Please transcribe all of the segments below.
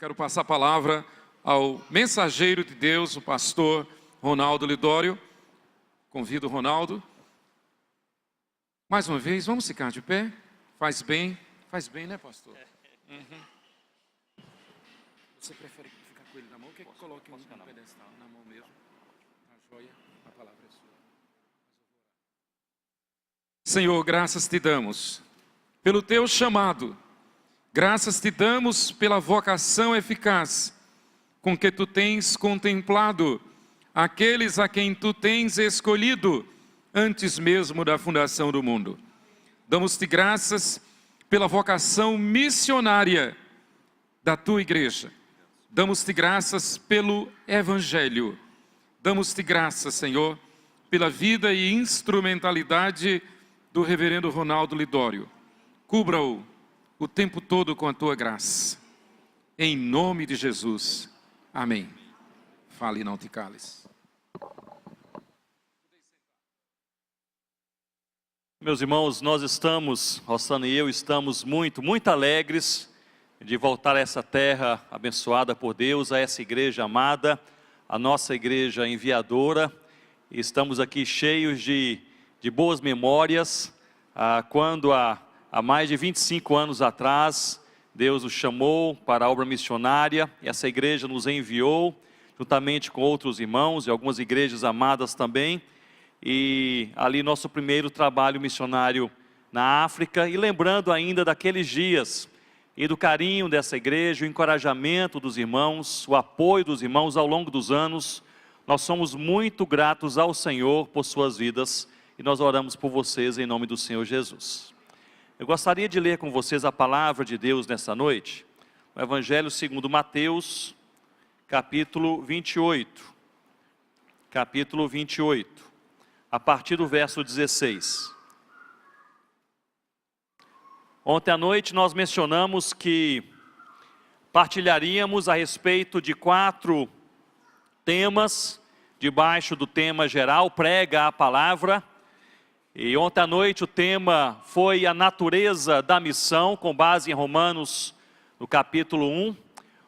quero passar a palavra ao mensageiro de Deus, o pastor Ronaldo Lidório. Convido o Ronaldo. Mais uma vez, vamos ficar de pé. Faz bem, né, pastor? Você prefere ficar com ele na mão? Quer que coloque um pedestal na mão mesmo? A joia, a palavra é sua. Senhor, graças te damos pelo teu chamado. Graças te damos pela vocação eficaz com que tu tens contemplado aqueles a quem tu tens escolhido antes mesmo da fundação do mundo. Damos-te graças pela vocação missionária da tua igreja. Damos-te graças pelo Evangelho. Damos-te graças, Senhor, pela vida e instrumentalidade do reverendo Ronaldo Lidório. Cubra-o o tempo todo com a tua graça. Em nome de Jesus. Amém. Fale e não te cales. Meus irmãos, nós estamos, Rossana e eu, estamos muito alegres de voltar a essa terra abençoada por Deus, a essa igreja amada, a nossa igreja enviadora. Estamos aqui cheios de boas memórias, quando há mais de 25 anos atrás, Deus nos chamou para a obra missionária, e essa igreja nos enviou, juntamente com outros irmãos e algumas igrejas amadas também, e ali nosso primeiro trabalho missionário na África, e lembrando ainda daqueles dias, e do carinho dessa igreja, o encorajamento dos irmãos, o apoio dos irmãos ao longo dos anos, nós somos muito gratos ao Senhor por suas vidas, e nós oramos por vocês em nome do Senhor Jesus. Eu gostaria de ler com vocês a palavra de Deus nessa noite, o Evangelho segundo Mateus, capítulo 28, a partir do verso 16. Ontem à noite nós mencionamos que partilharíamos a respeito de 4 temas, debaixo do tema geral, prega a palavra. E ontem à noite o tema foi a natureza da missão, com base em Romanos, no capítulo 1.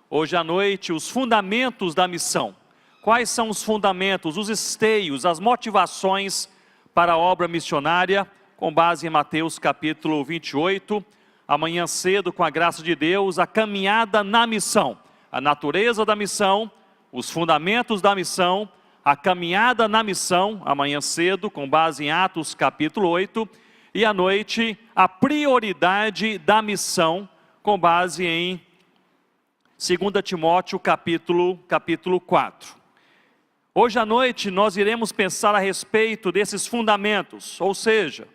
Hoje à noite, os fundamentos da missão. Quais são os fundamentos, os esteios, as motivações para a obra missionária, com base em Mateus capítulo 28. Amanhã cedo, com a graça de Deus, a caminhada na missão. A natureza da missão, os fundamentos da missão, a caminhada na missão, amanhã cedo, com base em Atos capítulo 8, e à noite, a prioridade da missão, com base em 2 Timóteo capítulo 4. Hoje à noite nós iremos pensar a respeito desses fundamentos, ou seja,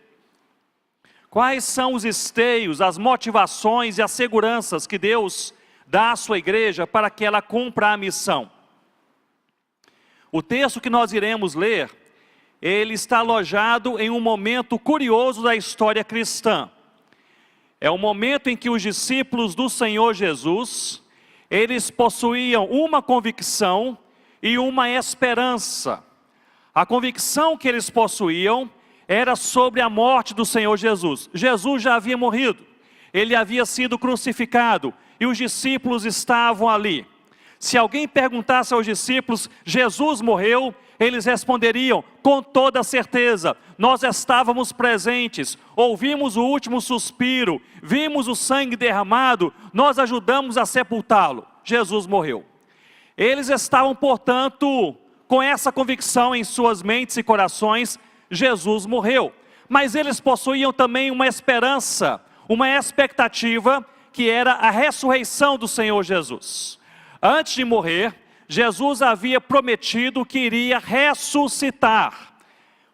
quais são os esteios, as motivações e as seguranças que Deus dá à sua igreja para que ela cumpra a missão. O texto que nós iremos ler, ele está alojado em um momento curioso da história cristã. É o momento em que os discípulos do Senhor Jesus, eles possuíam uma convicção e uma esperança. A convicção que eles possuíam era sobre a morte do Senhor Jesus. Jesus já havia morrido, ele havia sido crucificado e os discípulos estavam ali. Se alguém perguntasse aos discípulos, Jesus morreu, eles responderiam, com toda certeza, nós estávamos presentes, ouvimos o último suspiro, vimos o sangue derramado, nós ajudamos a sepultá-lo. Jesus morreu. Eles estavam, portanto, com essa convicção em suas mentes e corações, Jesus morreu. Mas eles possuíam também uma esperança, uma expectativa, que era a ressurreição do Senhor Jesus. Antes de morrer, Jesus havia prometido que iria ressuscitar.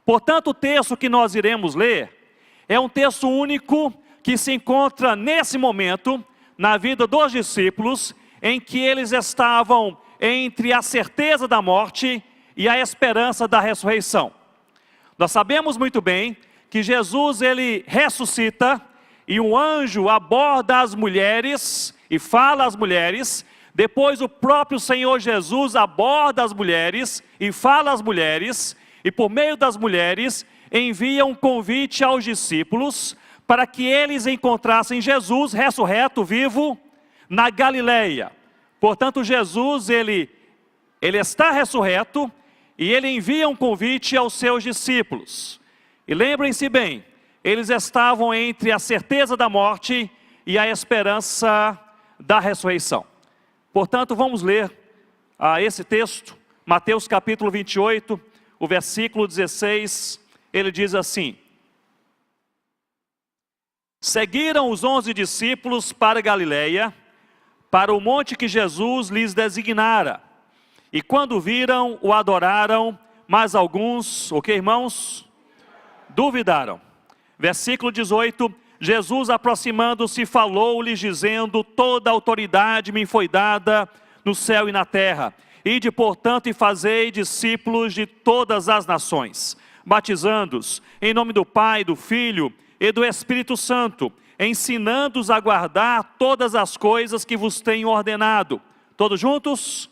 Portanto, o texto que nós iremos ler é um texto único que se encontra nesse momento na vida dos discípulos, em que eles estavam entre a certeza da morte e a esperança da ressurreição. Nós sabemos muito bem que Jesus, ele ressuscita e um anjo aborda as mulheres e fala às mulheres. Depois o próprio Senhor Jesus aborda as mulheres e fala às mulheres, e por meio das mulheres envia um convite aos discípulos para que eles encontrassem Jesus ressurreto, vivo, na Galileia. Portanto, Jesus, ele está ressurreto e ele envia um convite aos seus discípulos. E lembrem-se bem, eles estavam entre a certeza da morte e a esperança da ressurreição. Portanto, vamos ler esse texto, Mateus capítulo 28, o versículo 16, ele diz assim: Seguiram os 11 discípulos para Galiléia, para o monte que Jesus lhes designara. E quando viram, o adoraram, mas alguns, o que, irmãos? Duvidaram. Versículo 18, Jesus aproximando-se falou-lhes dizendo: Toda autoridade me foi dada no céu e na terra. Ide, portanto, e fazei discípulos de todas as nações, batizando-os em nome do Pai, do Filho e do Espírito Santo, ensinando-os a guardar todas as coisas que vos tenho ordenado. Todos juntos?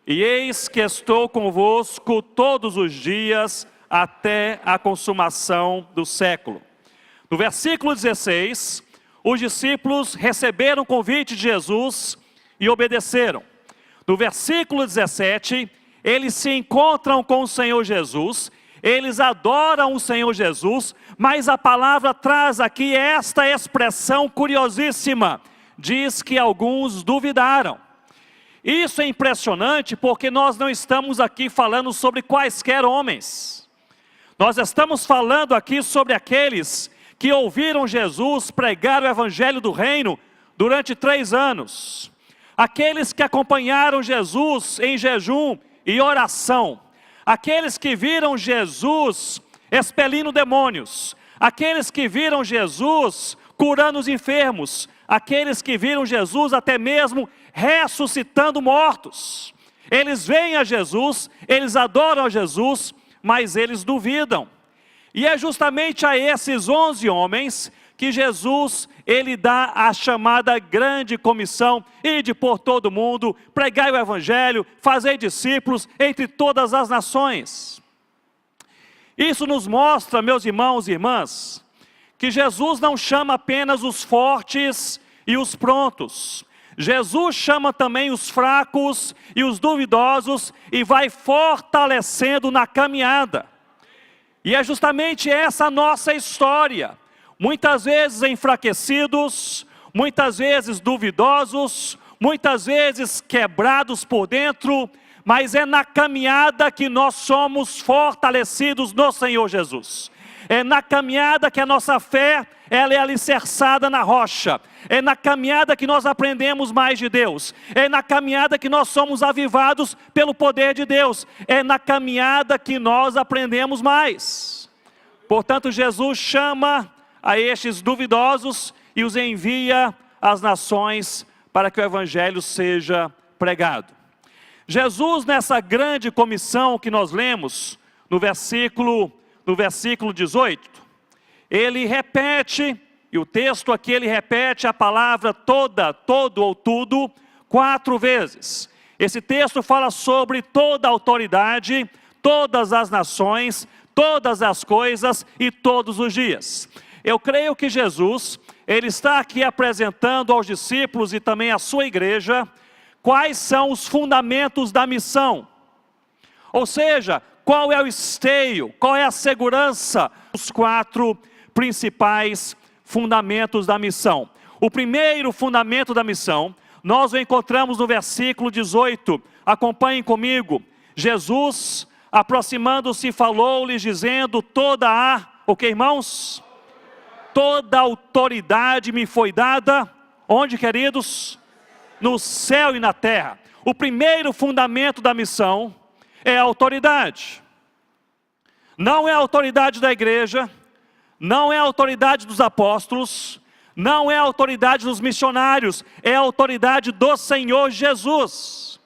E eis que estou convosco todos os dias até a consumação do século. No versículo 16, os discípulos receberam o convite de Jesus e obedeceram. No versículo 17, eles se encontram com o Senhor Jesus, eles adoram o Senhor Jesus, mas a palavra traz aqui esta expressão curiosíssima, diz que alguns duvidaram. Isso é impressionante porque nós não estamos aqui falando sobre quaisquer homens. Nós estamos falando aqui sobre aqueles que ouviram Jesus pregar o evangelho do reino durante 3 anos. Aqueles que acompanharam Jesus em jejum e oração. Aqueles que viram Jesus expelindo demônios. Aqueles que viram Jesus curando os enfermos. Aqueles que viram Jesus até mesmo ressuscitando mortos. Eles veem a Jesus, eles adoram a Jesus, mas eles duvidam. E é justamente a esses 11 homens que Jesus, ele dá a chamada grande comissão: ide por todo mundo, pregai o evangelho, fazei discípulos entre todas as nações. Isso nos mostra, meus irmãos e irmãs, que Jesus não chama apenas os fortes e os prontos. Jesus chama também os fracos e os duvidosos e vai fortalecendo na caminhada. E é justamente essa a nossa história. Muitas vezes enfraquecidos, muitas vezes duvidosos, muitas vezes quebrados por dentro, mas é na caminhada que nós somos fortalecidos no Senhor Jesus. É na caminhada que a nossa fé, ela é alicerçada na rocha. É na caminhada que nós aprendemos mais de Deus. É na caminhada que nós somos avivados pelo poder de Deus. É na caminhada que nós aprendemos mais. Portanto, Jesus chama a estes duvidosos e os envia às nações para que o evangelho seja pregado. Jesus, nessa grande comissão que nós lemos no versículo 18, ele repete, e o texto aqui ele repete a palavra toda, todo ou tudo, 4 vezes. Esse texto fala sobre toda a autoridade, todas as nações, todas as coisas e todos os dias. Eu creio que Jesus, ele está aqui apresentando aos discípulos e também à sua igreja, quais são os fundamentos da missão. Ou seja, qual é o esteio, qual é a segurança, os 4 principais fundamentos da missão. O primeiro fundamento da missão, nós o encontramos no versículo 18, acompanhem comigo. Jesus, aproximando-se, falou-lhes dizendo: o que, irmãos? Toda autoridade me foi dada, onde, queridos? No céu e na terra. O primeiro fundamento da missão é a autoridade. Não é a autoridade da igreja, não é a autoridade dos apóstolos, não é a autoridade dos missionários, é a autoridade do Senhor Jesus.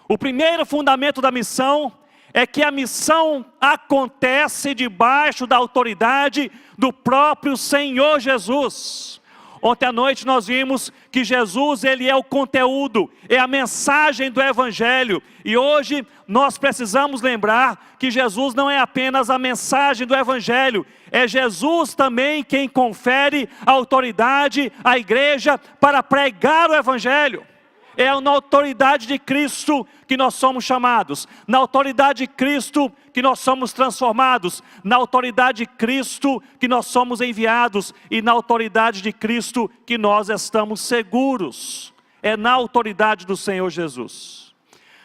O primeiro fundamento da missão é que a missão acontece debaixo da autoridade do próprio Senhor Jesus. Ontem à noite nós vimos que Jesus, ele é o conteúdo, é a mensagem do evangelho. E hoje nós precisamos lembrar que Jesus não é apenas a mensagem do evangelho, é Jesus também quem confere autoridade à igreja para pregar o evangelho. É na autoridade de Cristo que nós somos chamados, na autoridade de Cristo que nós somos transformados, na autoridade de Cristo que nós somos enviados e na autoridade de Cristo que nós estamos seguros. É na autoridade do Senhor Jesus.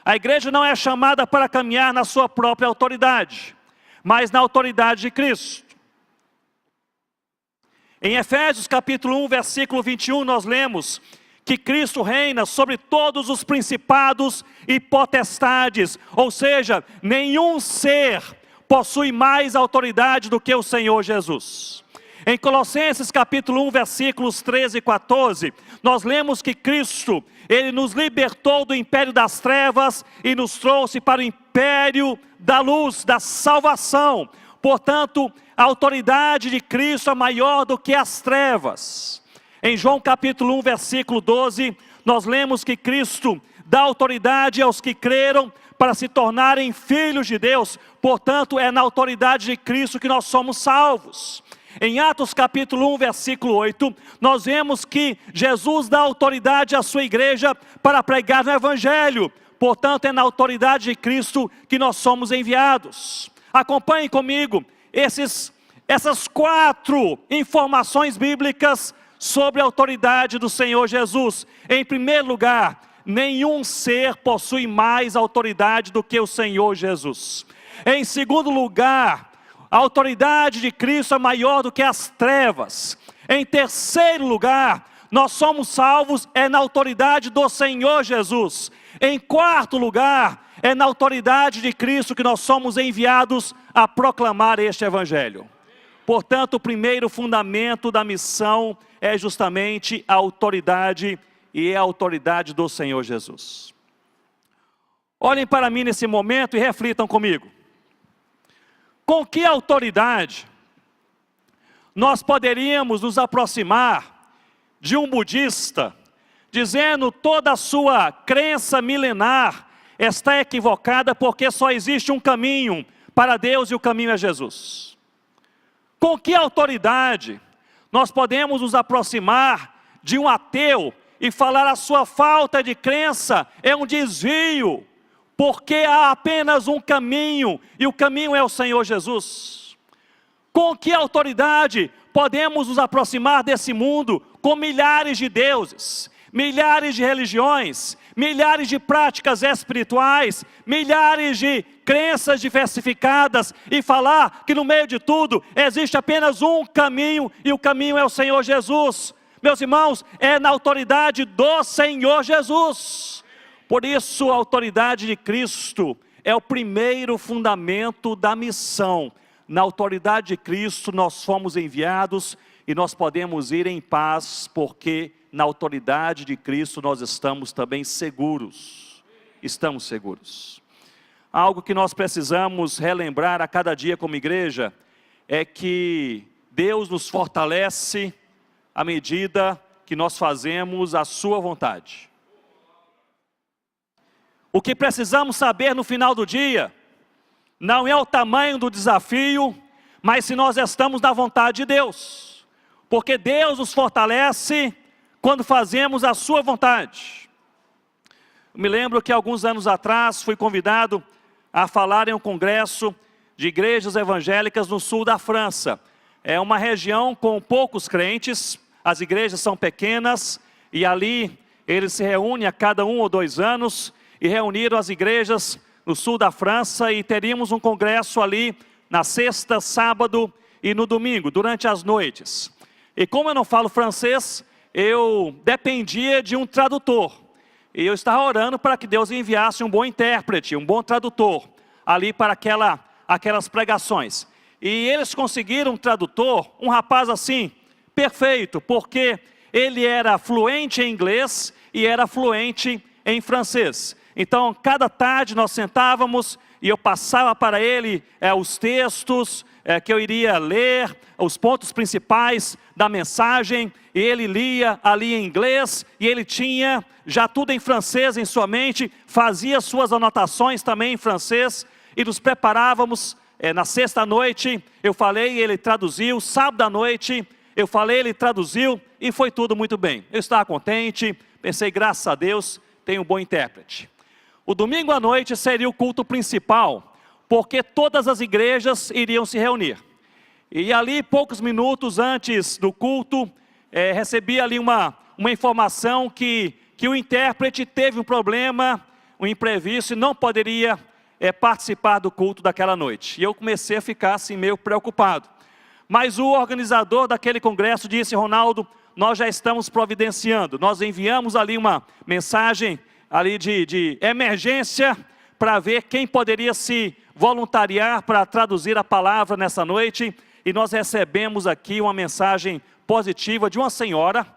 A igreja não é chamada para caminhar na sua própria autoridade, mas na autoridade de Cristo. Em Efésios capítulo 1, versículo 21, nós lemos que Cristo reina sobre todos os principados e potestades, ou seja, nenhum ser possui mais autoridade do que o Senhor Jesus. Em Colossenses capítulo 1, versículos 13 e 14, nós lemos que Cristo, Ele nos libertou do império das trevas e nos trouxe para o império da luz, da salvação. Portanto, a autoridade de Cristo é maior do que as trevas. Em João capítulo 1, versículo 12, nós lemos que Cristo dá autoridade aos que creram para se tornarem filhos de Deus. Portanto, é na autoridade de Cristo que nós somos salvos. Em Atos capítulo 1, versículo 8, nós vemos que Jesus dá autoridade à sua igreja para pregar no Evangelho. Portanto, é na autoridade de Cristo que nós somos enviados. Acompanhem comigo essas 4 informações bíblicas sobre a autoridade do Senhor Jesus. Em primeiro lugar, nenhum ser possui mais autoridade do que o Senhor Jesus. Em segundo lugar, a autoridade de Cristo é maior do que as trevas. Em terceiro lugar, nós somos salvos na autoridade do Senhor Jesus. Em quarto lugar, é na autoridade de Cristo que nós somos enviados a proclamar este Evangelho. Portanto, o primeiro fundamento da missão é justamente a autoridade, e é a autoridade do Senhor Jesus. Olhem para mim nesse momento e reflitam comigo. Com que autoridade nós poderíamos nos aproximar de um budista, dizendo toda a sua crença milenar está equivocada porque só existe um caminho para Deus e o caminho é Jesus? Com que autoridade nós podemos nos aproximar de um ateu e falar a sua falta de crença é um desvio, porque há apenas um caminho e o caminho é o Senhor Jesus? Com que autoridade podemos nos aproximar desse mundo com milhares de deuses, milhares de religiões, milhares de práticas espirituais, milhares de crenças diversificadas e falar que no meio de tudo existe apenas um caminho e o caminho é o Senhor Jesus? Meus irmãos, é na autoridade do Senhor Jesus. Por isso a autoridade de Cristo é o primeiro fundamento da missão. Na autoridade de Cristo nós fomos enviados e nós podemos ir em paz, porque na autoridade de Cristo nós estamos também seguros. Estamos seguros. Algo que nós precisamos relembrar a cada dia como igreja é que Deus nos fortalece à medida que nós fazemos a sua vontade. O que precisamos saber no final do dia não é o tamanho do desafio, mas se nós estamos na vontade de Deus. Porque Deus nos fortalece quando fazemos a sua vontade. Eu me lembro que alguns anos atrás fui convidado a falar em um congresso de igrejas evangélicas no sul da França. É uma região com poucos crentes, as igrejas são pequenas e ali eles se reúnem a cada 1 ou 2 anos e reuniram as igrejas no sul da França e teríamos um congresso ali na sexta, sábado e no domingo, durante as noites. E como eu não falo francês, eu dependia de um tradutor. E eu estava orando para que Deus enviasse um bom intérprete, um bom tradutor, ali para aquelas pregações. E eles conseguiram um tradutor, um rapaz assim, perfeito, porque ele era fluente em inglês e era fluente em francês. Então, cada tarde nós sentávamos e eu passava para ele os textos que eu iria ler, os pontos principais da mensagem, e ele lia ali em inglês, e ele tinha já tudo em francês em sua mente, fazia suas anotações também em francês, e nos preparávamos. Na sexta noite eu falei, ele traduziu, sábado à noite eu falei, ele traduziu, e foi tudo muito bem. Eu estava contente, pensei, graças a Deus, tem um bom intérprete. O domingo à noite seria o culto principal, porque todas as igrejas iriam se reunir. E ali, poucos minutos antes do culto, recebi ali uma informação que o intérprete teve um problema, um imprevisto, e não poderia participar do culto daquela noite. E eu comecei a ficar assim meio preocupado. Mas o organizador daquele congresso disse: Ronaldo, nós já estamos providenciando. Nós enviamos ali uma mensagem ali de emergência para ver quem poderia se voluntariar para traduzir a palavra nessa noite. E nós recebemos aqui uma mensagem positiva de uma senhora,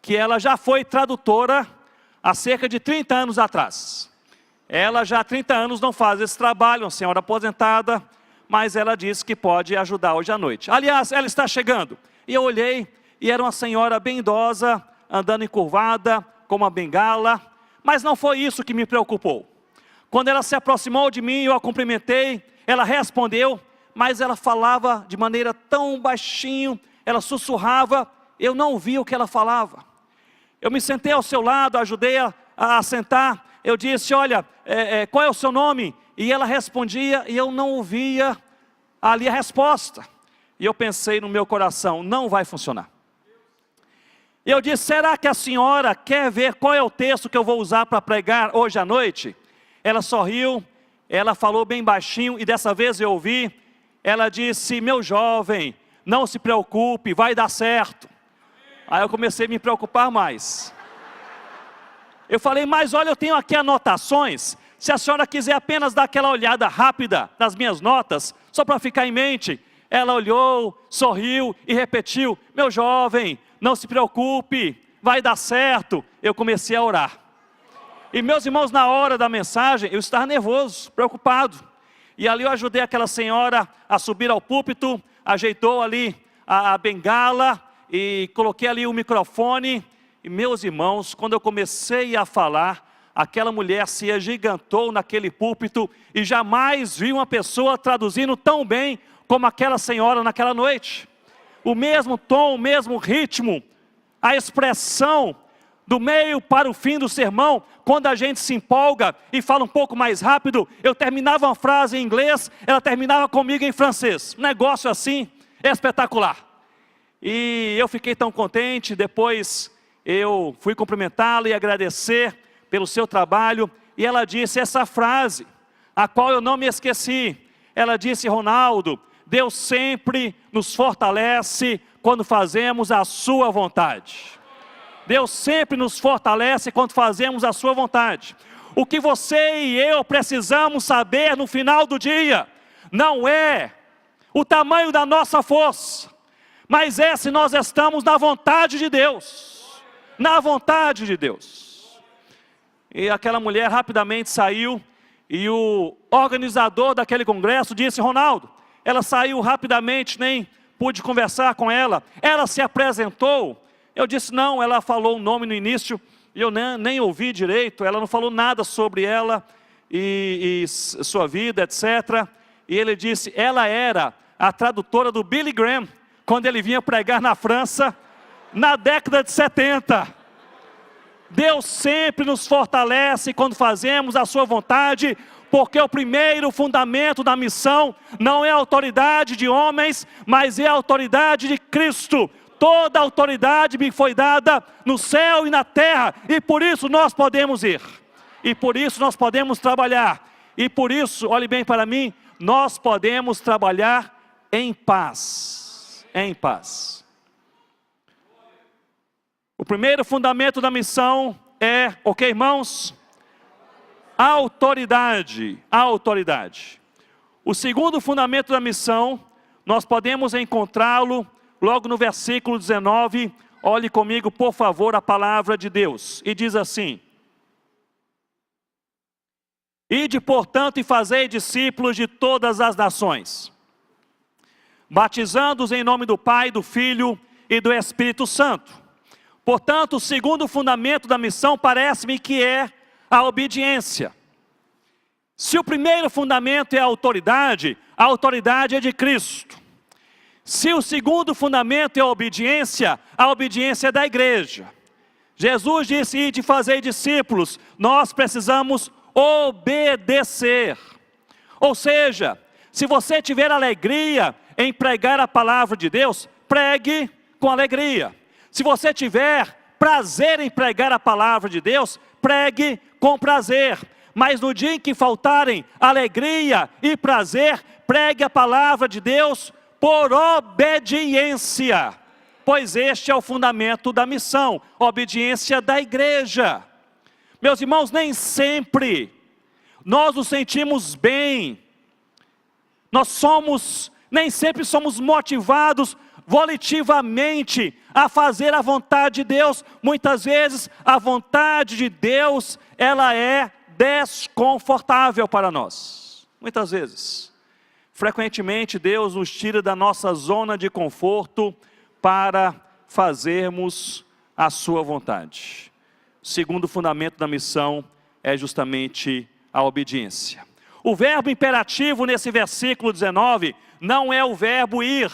que ela já foi tradutora há cerca de 30 anos atrás. Ela já há 30 anos não faz esse trabalho, uma senhora aposentada, mas ela disse que pode ajudar hoje à noite. Aliás, ela está chegando. E eu olhei, e era uma senhora bem idosa, andando encurvada, com uma bengala, mas não foi isso que me preocupou. Quando ela se aproximou de mim, eu a cumprimentei, ela respondeu, mas ela falava de maneira tão baixinho, ela sussurrava, eu não ouvia o que ela falava. Eu me sentei ao seu lado, ajudei a sentar, eu disse: olha, qual é o seu nome? E ela respondia, e eu não ouvia ali a resposta. E eu pensei no meu coração: não vai funcionar. E eu disse: será que a senhora quer ver qual é o texto que eu vou usar para pregar hoje à noite? Ela sorriu, ela falou bem baixinho, e dessa vez eu ouvi. Ela disse: meu jovem, não se preocupe, vai dar certo. Aí eu comecei a me preocupar mais. Eu falei: mas olha, eu tenho aqui anotações, se a senhora quiser apenas dar aquela olhada rápida nas minhas notas, só para ficar em mente. Ela olhou, sorriu e repetiu: meu jovem, não se preocupe, vai dar certo. Eu comecei a orar. E meus irmãos, na hora da mensagem, eu estava nervoso, preocupado. E ali eu ajudei aquela senhora a subir ao púlpito, ajeitou ali a bengala e coloquei ali o microfone. E meus irmãos, quando eu comecei a falar, aquela mulher se agigantou naquele púlpito e jamais vi uma pessoa traduzindo tão bem como aquela senhora naquela noite. O mesmo tom, o mesmo ritmo, a expressão do meio para o fim do sermão, quando a gente se empolga e fala um pouco mais rápido, eu terminava uma frase em inglês, ela terminava comigo em francês. Um negócio assim, espetacular. E eu fiquei tão contente. Depois eu fui cumprimentá-la e agradecer pelo seu trabalho. E ela disse essa frase, a qual eu não me esqueci. Ela disse: Ronaldo, Deus sempre nos fortalece quando fazemos a sua vontade. Deus sempre nos fortalece quando fazemos a sua vontade. O que você e eu precisamos saber no final do dia, não é o tamanho da nossa força, mas é se nós estamos na vontade de Deus. Na vontade de Deus. E aquela mulher rapidamente saiu, e o organizador daquele congresso disse: Ronaldo, ela saiu rapidamente, nem pude conversar com ela. Ela se apresentou. Eu disse: não, ela falou um nome no início, e eu nem ouvi direito. Ela não falou nada sobre ela e sua vida, etc. E ele disse: ela era a tradutora do Billy Graham, quando ele vinha pregar na França, na década de 70. Deus sempre nos fortalece quando fazemos a sua vontade, porque o primeiro fundamento da missão não é a autoridade de homens, mas é a autoridade de Cristo. Toda a autoridade me foi dada no céu e na terra, e por isso nós podemos ir, e por isso nós podemos trabalhar, e por isso, olhe bem para mim, nós podemos trabalhar em paz, em paz. O primeiro fundamento da missão é, ok, irmãos? A autoridade, a autoridade. O segundo fundamento da missão, nós podemos encontrá-lo logo no versículo 19, olhe comigo, por favor, a palavra de Deus. E diz assim: ide, portanto, e fazei discípulos de todas as nações, batizando-os em nome do Pai, do Filho e do Espírito Santo. Portanto, o segundo fundamento da missão parece-me que é a obediência. Se o primeiro fundamento é a autoridade é de Cristo. Se o segundo fundamento é a obediência é da igreja. Jesus disse: ide fazer discípulos. Nós precisamos obedecer. Ou seja, se você tiver alegria em pregar a palavra de Deus, pregue com alegria. Se você tiver prazer em pregar a palavra de Deus, pregue com prazer. Mas no dia em que faltarem alegria e prazer, pregue a palavra de Deus por obediência. Pois este é o fundamento da missão, obediência da igreja. Meus irmãos, nem sempre nós nos sentimos bem. Nem sempre somos motivados volitivamente a fazer a vontade de Deus. Muitas vezes a vontade de Deus, ela é desconfortável para nós. Muitas vezes. Frequentemente Deus nos tira da nossa zona de conforto para fazermos a sua vontade. O segundo fundamento da missão é justamente a obediência. O verbo imperativo nesse versículo 19 não é o verbo ir,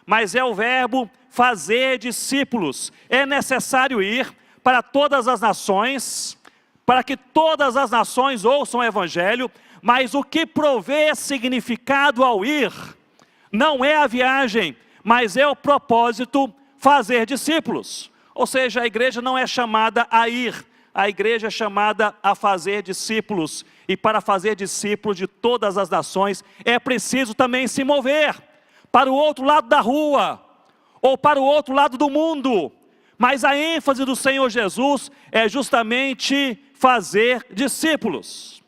mas é o verbo fazer discípulos. É necessário ir para todas as nações, para que todas as nações ouçam o evangelho, mas o que provê significado ao ir não é a viagem, mas é o propósito fazer discípulos. Ou seja, a igreja não é chamada a ir, a igreja é chamada a fazer discípulos. E para fazer discípulos de todas as nações, é preciso também se mover para o outro lado da rua, ou para o outro lado do mundo. Mas a ênfase do Senhor Jesus é justamente fazer discípulos.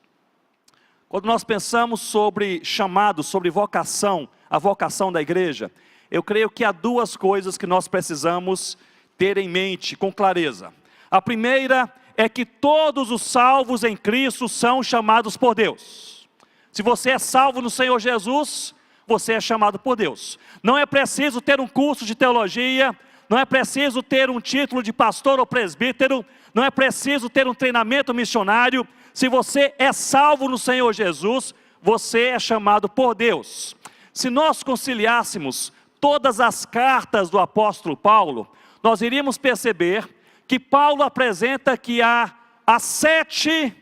Quando nós pensamos sobre chamado, sobre vocação, a vocação da igreja, eu creio que há duas coisas que nós precisamos ter em mente com clareza. A primeira é que todos os salvos em Cristo são chamados por Deus. Se você é salvo no Senhor Jesus, você é chamado por Deus. Não é preciso ter um curso de teologia, não é preciso ter um título de pastor ou presbítero, não é preciso ter um treinamento missionário. Se você é salvo no Senhor Jesus, você é chamado por Deus. Se nós conciliássemos todas as cartas do apóstolo Paulo, nós iríamos perceber que Paulo apresenta que há sete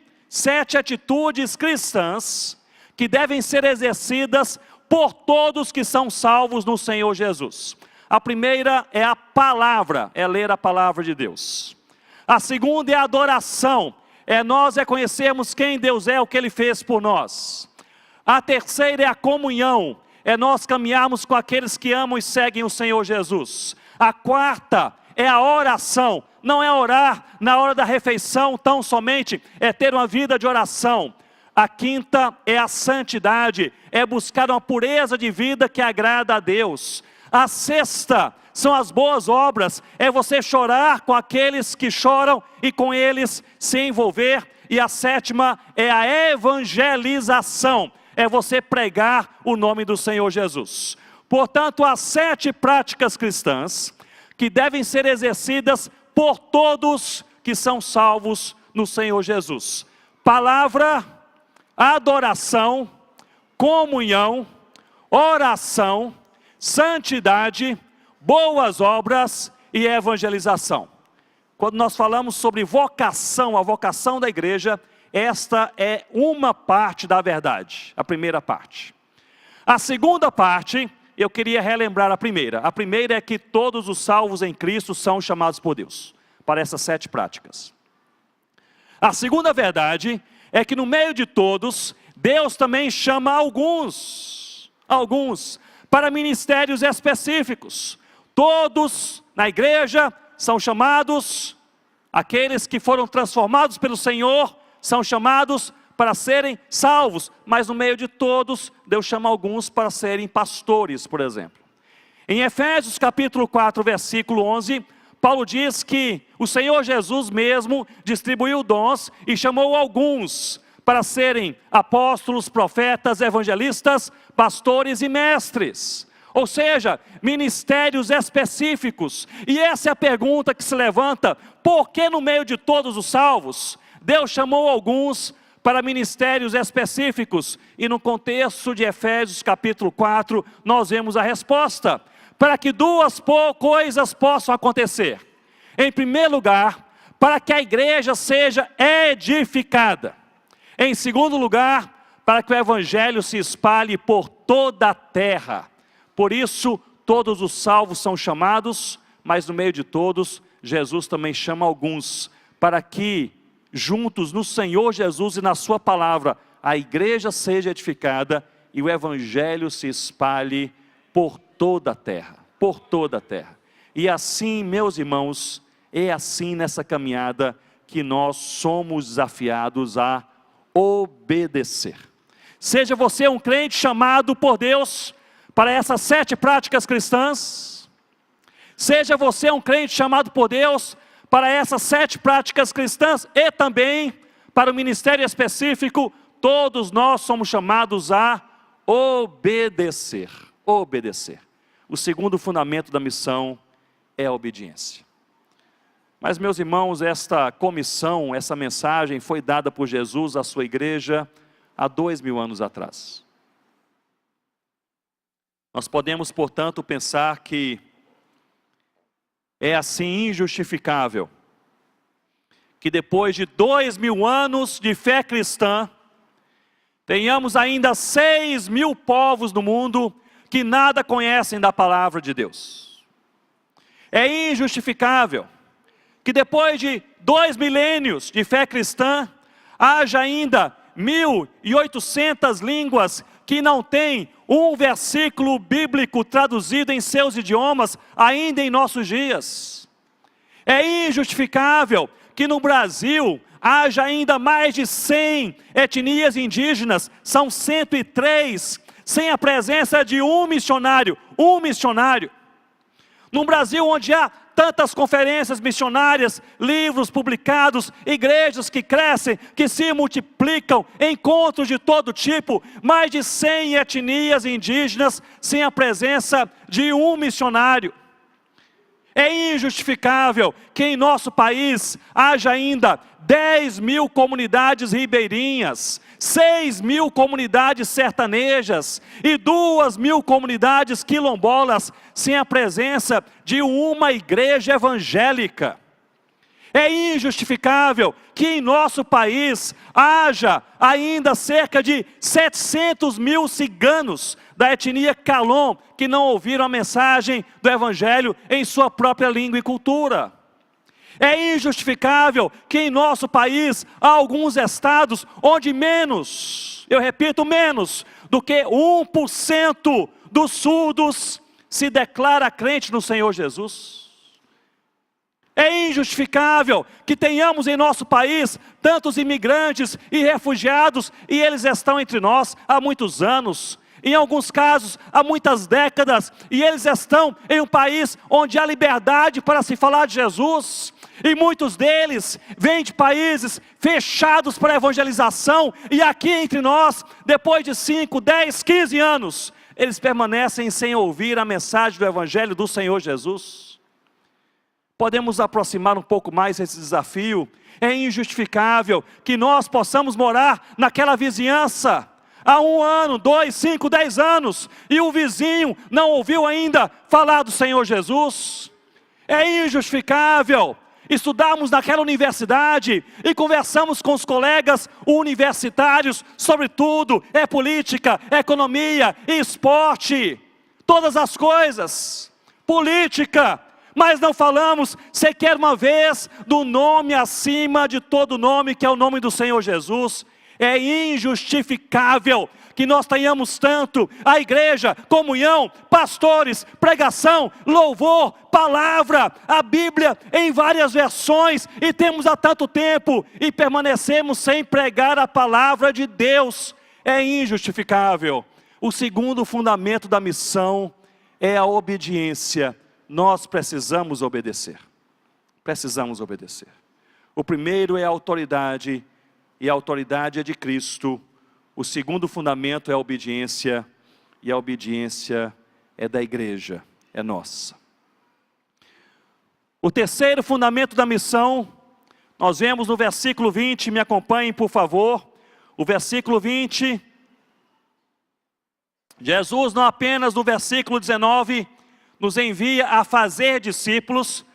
atitudes cristãs que devem ser exercidas por todos que são salvos no Senhor Jesus. A primeira é a palavra, é ler a palavra de Deus. A segunda é a adoração, é nós reconhecermos quem Deus é, o que Ele fez por nós. A terceira é a comunhão, é nós caminharmos com aqueles que amam e seguem o Senhor Jesus. A quarta é a oração, não é orar na hora da refeição tão somente, é ter uma vida de oração. A quinta é a santidade, é buscar uma pureza de vida que agrada a Deus. A sexta são as boas obras, é você chorar com aqueles que choram e com eles se envolver. E a sétima é a evangelização, é você pregar o nome do Senhor Jesus. Portanto, há 7 práticas cristãs que devem ser exercidas por todos que são salvos no Senhor Jesus. Palavra, adoração, comunhão, oração, santidade, boas obras e evangelização. Quando nós falamos sobre vocação, a vocação da igreja, esta é uma parte da verdade, a primeira parte. A segunda parte, eu queria relembrar a primeira. A primeira é que todos os salvos em Cristo são chamados por Deus, para essas 7 práticas. A segunda verdade é que no meio de todos, Deus também chama alguns para ministérios específicos. Todos na igreja são chamados, aqueles que foram transformados pelo Senhor, são chamados para serem salvos, mas no meio de todos, Deus chama alguns para serem pastores, por exemplo. Em Efésios capítulo 4, versículo 11, Paulo diz que o Senhor Jesus mesmo distribuiu dons e chamou alguns para serem apóstolos, profetas, evangelistas, pastores e mestres. Ou seja, ministérios específicos. E essa é a pergunta que se levanta: por que no meio de todos os salvos, Deus chamou alguns para ministérios específicos? E no contexto de Efésios capítulo 4, nós vemos a resposta. Para que 2 coisas possam acontecer. Em primeiro lugar, para que a igreja seja edificada. Em segundo lugar, para que o evangelho se espalhe por toda a terra. Por isso, todos os salvos são chamados, mas no meio de todos, Jesus também chama alguns, para que, juntos no Senhor Jesus e na sua palavra, a igreja seja edificada e o evangelho se espalhe por toda a terra. Por toda a terra. E assim, meus irmãos, é assim nessa caminhada que nós somos desafiados a obedecer. Seja você um crente chamado por Deus para essas 7 práticas cristãs, seja você um crente chamado por Deus para essas 7 práticas cristãs e também para o ministério específico, todos nós somos chamados a obedecer. Obedecer. O segundo fundamento da missão é a obediência. Mas, meus irmãos, esta comissão, essa mensagem foi dada por Jesus à sua igreja há 2000 anos atrás. Nós podemos, portanto, pensar que é assim injustificável que depois de 2000 anos de fé cristã, tenhamos ainda 6.000 povos no mundo que nada conhecem da palavra de Deus. É injustificável que depois de 2 milênios de fé cristã, haja ainda 1.800 línguas que não têm um versículo bíblico traduzido em seus idiomas ainda em nossos dias. É injustificável que no Brasil haja ainda mais de 100 etnias indígenas, são 103, sem a presença de um missionário. No Brasil, onde há tantas conferências missionárias, livros publicados, igrejas que crescem, que se multiplicam, encontros de todo tipo, mais de 100 etnias indígenas, sem a presença de um missionário. É injustificável que em nosso país haja ainda 10.000 comunidades ribeirinhas, 6.000 comunidades sertanejas e 2.000 comunidades quilombolas sem a presença de uma igreja evangélica. É injustificável que em nosso país haja ainda cerca de 700.000 ciganos da etnia Calon que não ouviram a mensagem do evangelho em sua própria língua e cultura. É injustificável que em nosso país há alguns estados onde menos, eu repito, menos do que 1% dos surdos se declara crente no Senhor Jesus. É injustificável que tenhamos em nosso país tantos imigrantes e refugiados e eles estão entre nós há muitos anos, em alguns casos há muitas décadas, e eles estão em um país onde há liberdade para se falar de Jesus. E muitos deles vêm de países fechados para a evangelização, e aqui entre nós, depois de 5, 10, 15 anos, eles permanecem sem ouvir a mensagem do evangelho do Senhor Jesus. Podemos aproximar um pouco mais desse desafio. É injustificável que nós possamos morar naquela vizinhança há 1 ano, 2, 5, 10 anos, e o vizinho não ouviu ainda falar do Senhor Jesus. É injustificável estudarmos naquela universidade e conversamos com os colegas universitários sobre tudo, é política, é economia, esporte, todas as coisas, política, mas não falamos sequer uma vez do nome acima de todo nome, que é o nome do Senhor Jesus. É injustificável que nós tenhamos tanto a igreja, comunhão, pastores, pregação, louvor, palavra, a Bíblia em várias versões, e temos há tanto tempo, e permanecemos sem pregar a palavra de Deus. É injustificável. O segundo fundamento da missão é a obediência. Nós precisamos obedecer. Precisamos obedecer. O primeiro é a autoridade, e a autoridade é de Cristo. O segundo fundamento é a obediência, e a obediência é da igreja, é nossa. O terceiro fundamento da missão, nós vemos no versículo 20, me acompanhem por favor. O versículo 20, Jesus não apenas no versículo 19, nos envia a fazer discípulos,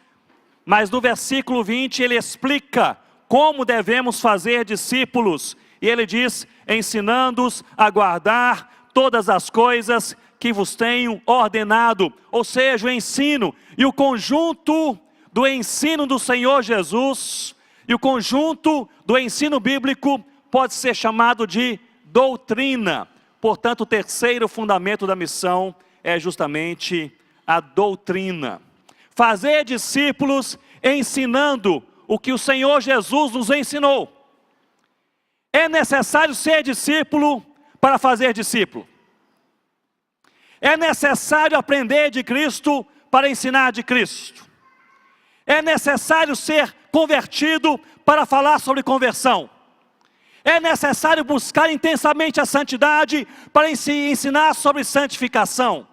Mas no versículo 20 ele explica como devemos fazer discípulos. E ele diz, ensinando-os a guardar todas as coisas que vos tenho ordenado. Ou seja, o ensino e o conjunto do ensino do Senhor Jesus e o conjunto do ensino bíblico pode ser chamado de doutrina. Portanto, o terceiro fundamento da missão é justamente a doutrina. Fazer discípulos ensinando o que o Senhor Jesus nos ensinou. É necessário ser discípulo para fazer discípulo. É necessário aprender de Cristo para ensinar de Cristo. É necessário ser convertido para falar sobre conversão. É necessário buscar intensamente a santidade para ensinar sobre santificação.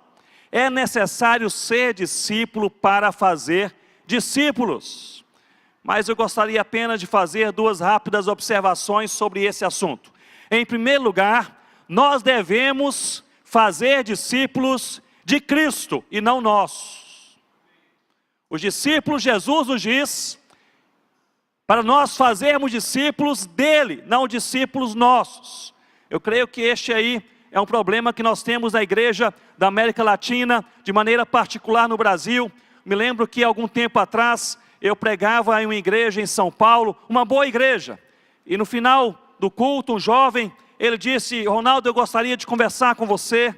É necessário ser discípulo para fazer discípulos. Mas eu gostaria apenas de fazer duas rápidas observações sobre esse assunto. Em primeiro lugar, nós devemos fazer discípulos de Cristo e não nós. Os discípulos, Jesus nos diz, para nós fazermos discípulos dele, não discípulos nossos. Eu creio que este aí é um problema que nós temos na igreja da América Latina, de maneira particular no Brasil. Me lembro que algum tempo atrás eu pregava em uma igreja em São Paulo, uma boa igreja. E no final do culto, um jovem, ele disse, Ronaldo, eu gostaria de conversar com você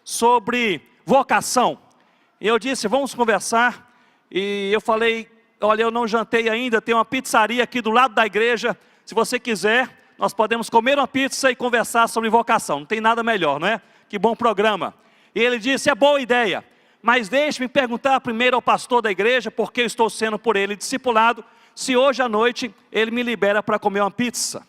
sobre vocação. E eu disse, vamos conversar. E eu falei, olha, eu não jantei ainda, tem uma pizzaria aqui do lado da igreja. Se você quiser, nós podemos comer uma pizza e conversar sobre vocação. Não tem nada melhor, não é? Que bom programa. E ele disse, é boa ideia. Mas deixe-me perguntar primeiro ao pastor da igreja, porque eu estou sendo por ele discipulado, se hoje à noite ele me libera para comer uma pizza.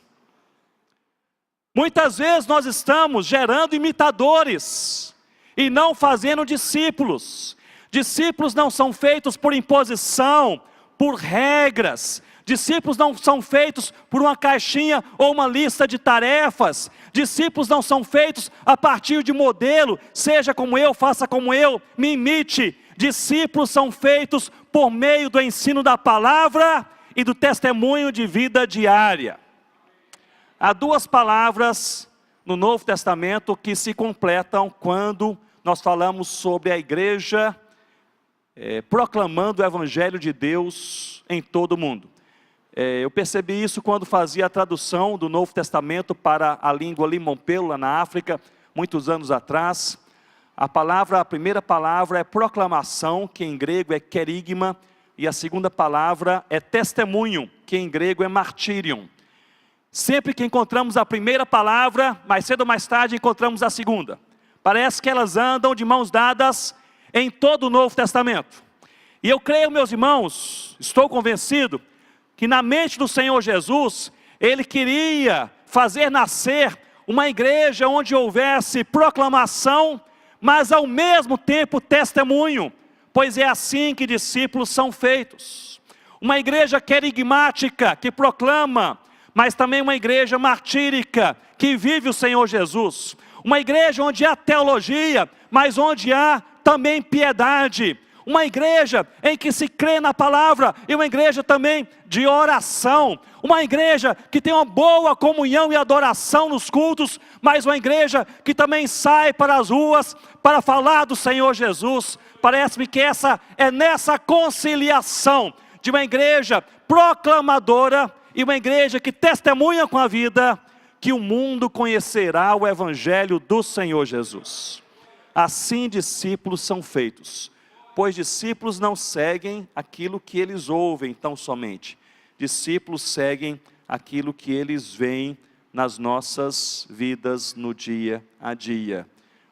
Muitas vezes nós estamos gerando imitadores e não fazendo discípulos. Discípulos não são feitos por imposição, por regras. Discípulos não são feitos por uma caixinha ou uma lista de tarefas. Discípulos não são feitos a partir de modelo, seja como eu, faça como eu, me imite. Discípulos são feitos por meio do ensino da palavra e do testemunho de vida diária. Há duas palavras no Novo Testamento que se completam quando nós falamos sobre a igreja proclamando o Evangelho de Deus em todo o mundo. Eu percebi isso quando fazia a tradução do Novo Testamento para a língua Limompelo, lá na África, muitos anos atrás. A primeira palavra é proclamação, que em grego é querigma, e a segunda palavra é testemunho, que em grego é martírion. Sempre que encontramos a primeira palavra, mais cedo ou mais tarde encontramos a segunda. Parece que elas andam de mãos dadas em todo o Novo Testamento. E eu creio, meus irmãos, estou convencido, que na mente do Senhor Jesus, Ele queria fazer nascer uma igreja onde houvesse proclamação, mas ao mesmo tempo testemunho, pois é assim que discípulos são feitos. Uma igreja querigmática, que proclama, mas também uma igreja martírica, que vive o Senhor Jesus. Uma igreja onde há teologia, mas onde há também piedade. Uma igreja em que se crê na palavra, e uma igreja também de oração. Uma igreja que tem uma boa comunhão e adoração nos cultos, mas uma igreja que também sai para as ruas para falar do Senhor Jesus. Parece-me que é nessa conciliação de uma igreja proclamadora e uma igreja que testemunha com a vida, que o mundo conhecerá o Evangelho do Senhor Jesus. Assim discípulos são feitos. Pois discípulos não seguem aquilo que eles ouvem tão somente. Discípulos seguem aquilo que eles veem nas nossas vidas no dia a dia.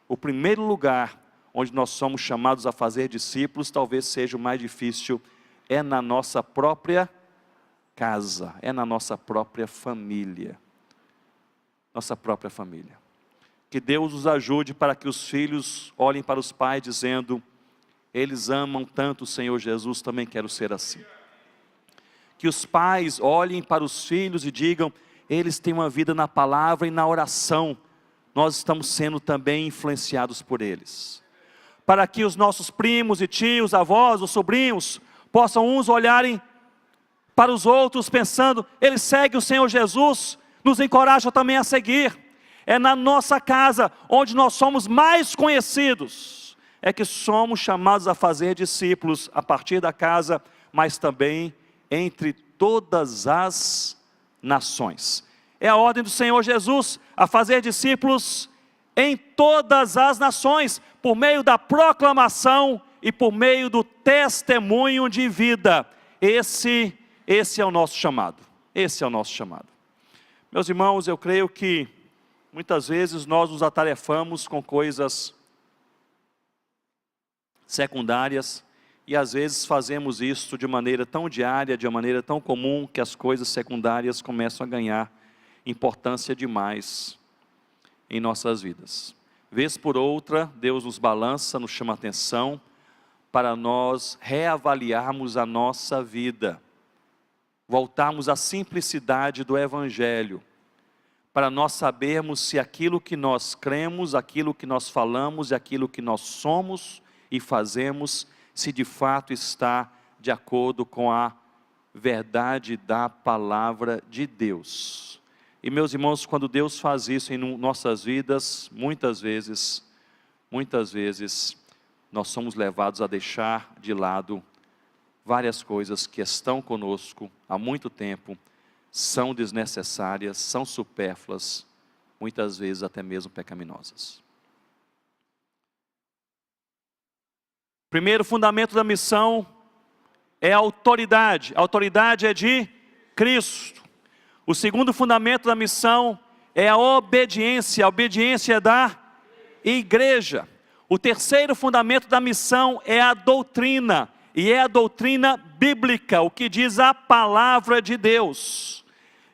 O primeiro lugar onde nós somos chamados a fazer discípulos, talvez seja o mais difícil, é na nossa própria casa, é na nossa própria família. Nossa própria família. Que Deus os ajude para que os filhos olhem para os pais dizendo: eles amam tanto o Senhor Jesus, também quero ser assim. Que os pais olhem para os filhos e digam: eles têm uma vida na palavra e na oração, nós estamos sendo também influenciados por eles. Para que os nossos primos e tios, avós ou sobrinhos, possam uns olharem para os outros pensando, ele segue o Senhor Jesus, nos encoraja também a seguir. É na nossa casa, onde nós somos mais conhecidos, é que somos chamados a fazer discípulos a partir da casa, mas também entre todas as nações. É a ordem do Senhor Jesus a fazer discípulos em todas as nações, por meio da proclamação e por meio do testemunho de vida. Esse é o nosso chamado. Esse é o nosso chamado. Meus irmãos, eu creio que muitas vezes nós nos atarefamos com coisas secundárias e às vezes fazemos isso de maneira tão diária, de maneira tão comum, que as coisas secundárias começam a ganhar importância demais em nossas vidas. Vez por outra, Deus nos balança, nos chama a atenção para nós reavaliarmos a nossa vida, voltarmos à simplicidade do Evangelho, para nós sabermos se aquilo que nós cremos, aquilo que nós falamos e aquilo que nós somos e fazemos, se de fato está de acordo com a verdade da palavra de Deus. E meus irmãos, quando Deus faz isso em nossas vidas, muitas vezes, nós somos levados a deixar de lado várias coisas que estão conosco há muito tempo, são desnecessárias, são supérfluas, muitas vezes até mesmo pecaminosas. Primeiro fundamento da missão é a autoridade. A autoridade é de Cristo. O segundo fundamento da missão é a obediência. A obediência é da igreja. O terceiro fundamento da missão é a doutrina. E é a doutrina bíblica, o que diz a palavra de Deus.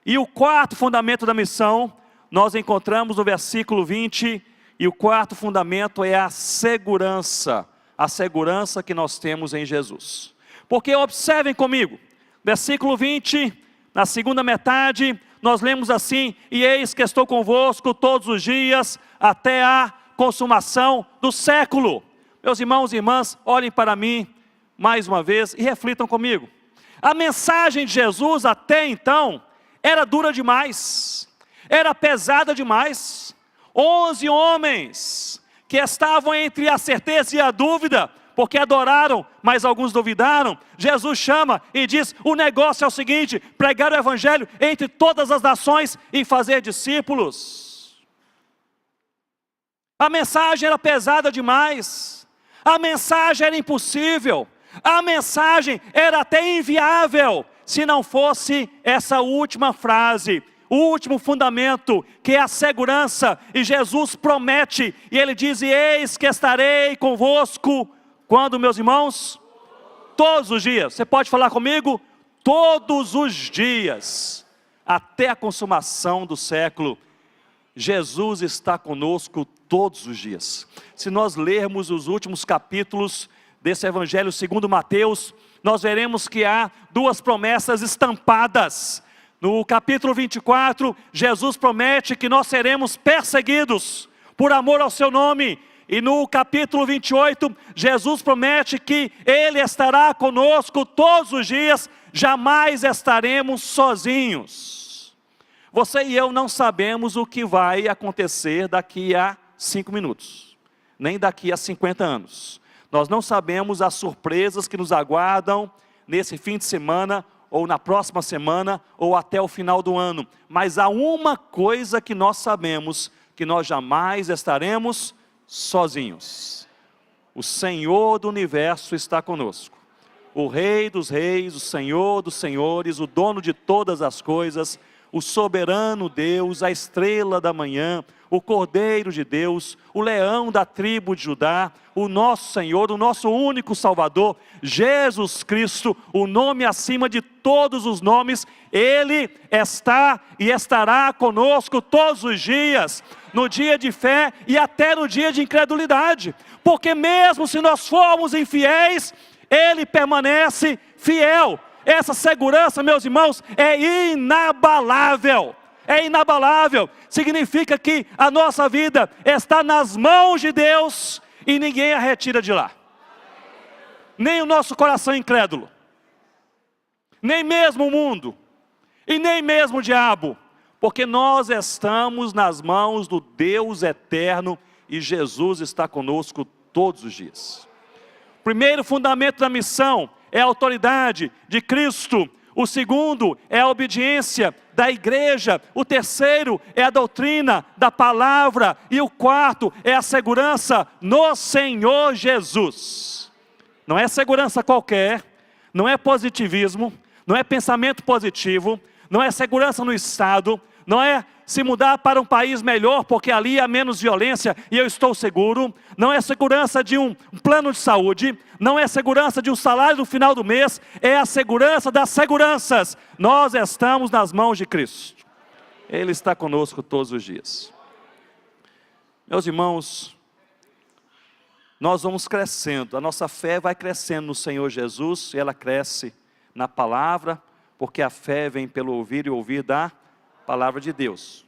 E o quarto fundamento da missão, nós encontramos no versículo 20. E o quarto fundamento é a segurança. A segurança que nós temos em Jesus. Porque observem comigo, versículo 20, na segunda metade, nós lemos assim: e eis que estou convosco todos os dias, até a consumação do século. Meus irmãos e irmãs, olhem para mim, mais uma vez, e reflitam comigo. A mensagem de Jesus até então, era dura demais, era pesada demais. 11 homens, que estavam entre a certeza e a dúvida, porque adoraram, mas alguns duvidaram. Jesus chama e diz, o negócio é o seguinte: pregar o Evangelho entre todas as nações e fazer discípulos. A mensagem era pesada demais, a mensagem era impossível, a mensagem era até inviável, se não fosse essa última frase, o último fundamento, que é a segurança. E Jesus promete, e Ele diz, e eis que estarei convosco, quando, meus irmãos? Todos os dias. Você pode falar comigo? Todos os dias, até a consumação do século. Jesus está conosco todos os dias. Se nós lermos os últimos capítulos desse Evangelho segundo Mateus, nós veremos que há duas promessas estampadas. No capítulo 24, Jesus promete que nós seremos perseguidos por amor ao seu nome. E no capítulo 28, Jesus promete que Ele estará conosco todos os dias, jamais estaremos sozinhos. Você e eu não sabemos o que vai acontecer daqui a 5 minutos, nem daqui a 50 anos. Nós não sabemos as surpresas que nos aguardam nesse fim de semana, ou na próxima semana, ou até o final do ano. Mas há uma coisa que nós sabemos, que nós jamais estaremos sozinhos. O Senhor do universo está conosco. O Rei dos reis, o Senhor dos senhores, o dono de todas as coisas, o soberano Deus, a estrela da manhã, o Cordeiro de Deus, o leão da tribo de Judá, o nosso Senhor, o nosso único Salvador, Jesus Cristo, o nome acima de todos os nomes. Ele está e estará conosco todos os dias, no dia de fé e até no dia de incredulidade, porque mesmo se nós formos infiéis, Ele permanece fiel. Essa segurança, meus irmãos, é inabalável. É inabalável. Significa que a nossa vida está nas mãos de Deus e ninguém a retira de lá. Nem o nosso coração incrédulo. nem mesmo o mundo, e nem mesmo o diabo, porque nós estamos nas mãos do Deus eterno e Jesus está conosco todos os dias. O primeiro fundamento da missão é a autoridade de Cristo. O segundo é a obediência da igreja. O terceiro é a doutrina da palavra. E o quarto é a segurança no Senhor Jesus. Não é segurança qualquer, não é positivismo, não é pensamento positivo, não é segurança no Estado, não é se mudar para um país melhor porque ali há menos violência e eu estou seguro, não é segurança de um plano de saúde, não é segurança de um salário no final do mês, é a segurança das seguranças. Nós estamos nas mãos de Cristo, Ele está conosco todos os dias. Meus irmãos, nós vamos crescendo, a nossa fé vai crescendo no Senhor Jesus, e ela cresce na palavra, porque a fé vem pelo ouvir e ouvir da palavra de Deus.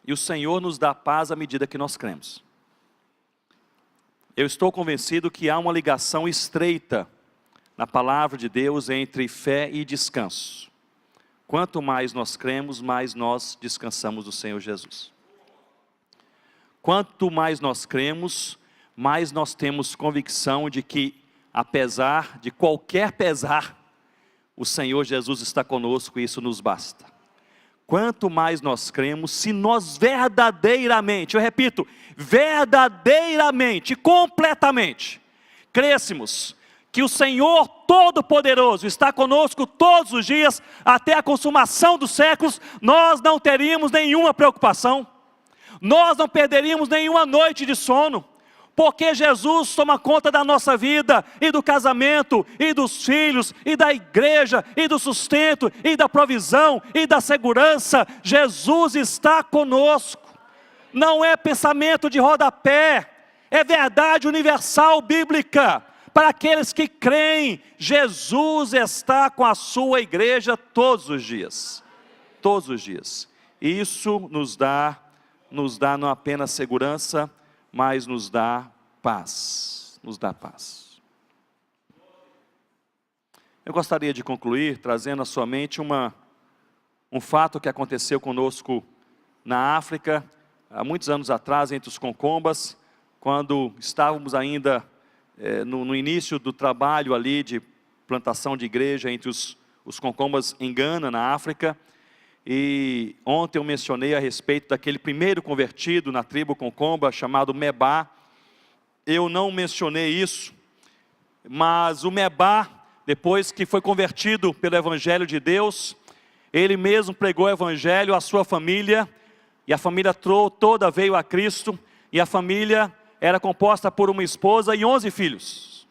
E o Senhor nos dá paz à medida que nós cremos. Eu estou convencido que há uma ligação estreita na palavra de Deus entre fé e descanso. Quanto mais nós cremos, mais nós descansamos do Senhor Jesus. Quanto mais nós cremos, mais nós temos convicção de que, apesar de qualquer pesar, o Senhor Jesus está conosco e isso nos basta. Quanto mais nós cremos, se nós verdadeiramente, eu repito, verdadeiramente, completamente, crêssemos que o Senhor Todo-Poderoso está conosco todos os dias, até a consumação dos séculos, nós não teríamos nenhuma preocupação, nós não perderíamos nenhuma noite de sono, porque Jesus toma conta da nossa vida, e do casamento, e dos filhos, e da igreja, e do sustento, e da provisão, e da segurança. Jesus está conosco. Não é pensamento de rodapé, é verdade universal bíblica. Para aqueles que creem, Jesus está com a sua igreja todos os dias. Todos os dias. E isso nos dá não apenas segurança, mas nos dá paz, nos dá paz. Eu gostaria de concluir trazendo à sua mente um fato que aconteceu conosco na África, há muitos anos atrás, entre os Concombas, quando estávamos ainda no início do trabalho ali de plantação de igreja entre os Concombas em Gana, na África. E ontem eu mencionei a respeito daquele primeiro convertido na tribo Concomba, chamado Mebá. Eu não mencionei isso, mas o Mebá, depois que foi convertido pelo Evangelho de Deus, ele mesmo pregou o Evangelho à sua família, e a família toda veio a Cristo, e a família era composta por uma esposa e 11 filhos.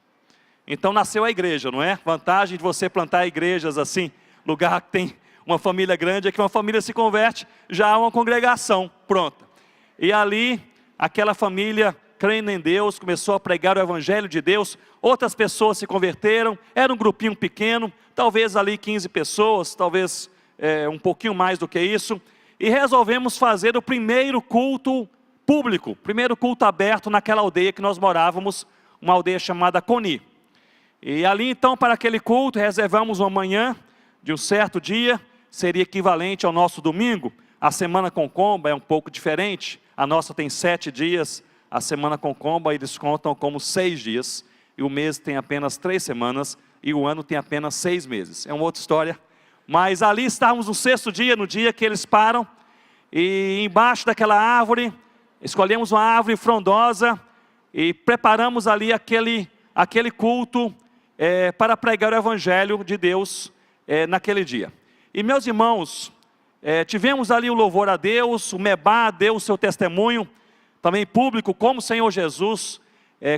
Então nasceu a igreja, não é? Vantagem de você plantar igrejas assim, lugar que tem uma família grande, é que uma família se converte, já há uma congregação pronta. E ali, aquela família, crendo em Deus, começou a pregar o Evangelho de Deus, outras pessoas se converteram, era um grupinho pequeno, talvez ali 15 pessoas, talvez um pouquinho mais do que isso, e resolvemos fazer o primeiro culto público, primeiro culto aberto naquela aldeia que nós morávamos, uma aldeia chamada Coni. E ali então, para aquele culto, reservamos uma manhã de um certo dia, seria equivalente ao nosso domingo. A semana Concomba é um pouco diferente, a nossa tem 7 dias, a semana Concomba eles contam como 6 dias, e o mês tem apenas 3 semanas, e o ano tem apenas 6 meses, é uma outra história. Mas ali estávamos no 6º dia, no dia que eles param, e embaixo daquela árvore, escolhemos uma árvore frondosa, e preparamos ali aquele culto para pregar o Evangelho de Deus naquele dia. E meus irmãos, tivemos ali o louvor a Deus, o Mebá deu o seu testemunho, também público, como o Senhor Jesus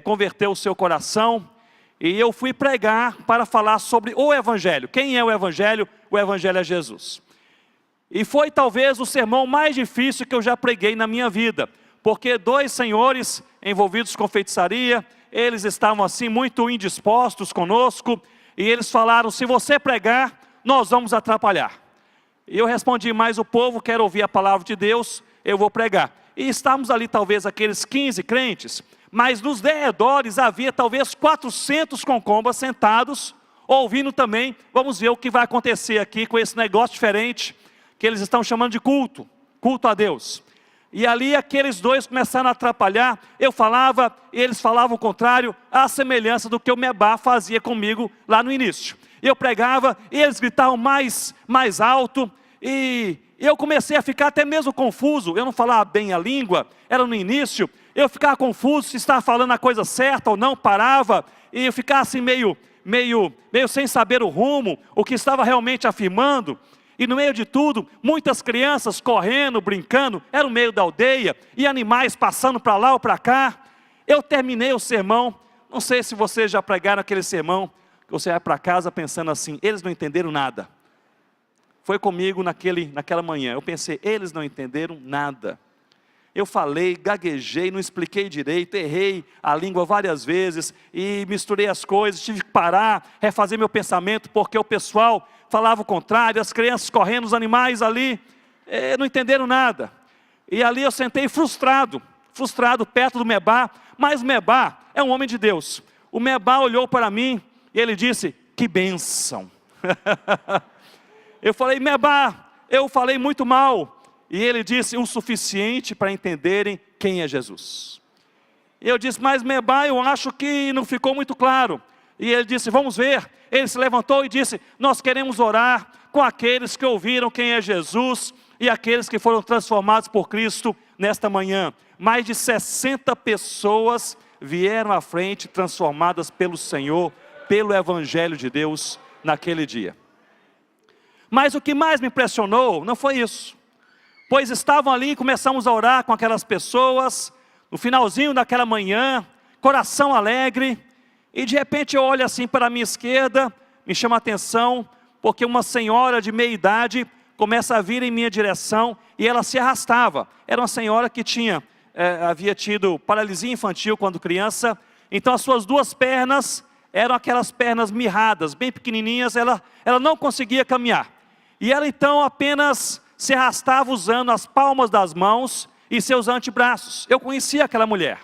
converteu o seu coração, e eu fui pregar para falar sobre o Evangelho. Quem é o Evangelho? O Evangelho é Jesus. E foi talvez o sermão mais difícil que eu já preguei na minha vida, porque 2 senhores envolvidos com feitiçaria, eles estavam assim muito indispostos conosco, e eles falaram, se você pregar, nós vamos atrapalhar. E eu respondi, mas o povo quer ouvir a palavra de Deus, eu vou pregar. E estávamos ali talvez aqueles 15 crentes, mas nos derredores havia talvez 400 concombas sentados, ouvindo também. Vamos ver o que vai acontecer aqui com esse negócio diferente, que eles estão chamando de culto a Deus. E ali aqueles dois começaram a atrapalhar, eu falava, eles falavam o contrário, à semelhança do que o Mebá fazia comigo lá no início. Eu pregava, eles gritavam mais alto, e eu comecei a ficar até mesmo confuso. Eu não falava bem a língua, era no início, eu ficava confuso se estava falando a coisa certa ou não, parava, e eu ficava assim meio sem saber o rumo, o que estava realmente afirmando. E no meio de tudo, muitas crianças correndo, brincando, era o meio da aldeia, e animais passando para lá ou para cá. Eu terminei o sermão, não sei se vocês já pregaram aquele sermão, que você vai para casa pensando assim, eles não entenderam nada. Foi comigo naquela manhã, eu pensei, eles não entenderam nada. Eu falei, gaguejei, não expliquei direito, errei a língua várias vezes, e misturei as coisas, tive que parar, refazer meu pensamento, porque o pessoal falava o contrário, as crianças correndo, os animais ali, não entenderam nada. E ali eu sentei frustrado perto do Mebá, mas Mebá é um homem de Deus. O Mebá olhou para mim, e ele disse, que bênção. Eu falei, Mebá, eu falei muito mal. E ele disse, o suficiente para entenderem quem é Jesus. Eu disse, mas Mebá, eu acho que não ficou muito claro. E ele disse, vamos ver. Ele se levantou e disse, nós queremos orar com aqueles que ouviram quem é Jesus e aqueles que foram transformados por Cristo nesta manhã. Mais de 60 pessoas vieram à frente, transformadas pelo Senhor, pelo Evangelho de Deus naquele dia. Mas o que mais me impressionou não foi isso. Pois estavam ali, começamos a orar com aquelas pessoas, no finalzinho daquela manhã, coração alegre, e de repente eu olho assim para a minha esquerda, me chama a atenção, porque uma senhora de meia idade começa a vir em minha direção, e ela se arrastava. Era uma senhora que havia tido paralisia infantil quando criança, então as suas duas pernas eram aquelas pernas mirradas, bem pequenininhas, ela não conseguia caminhar. E ela então apenas se arrastava usando as palmas das mãos e seus antebraços. Eu conhecia aquela mulher.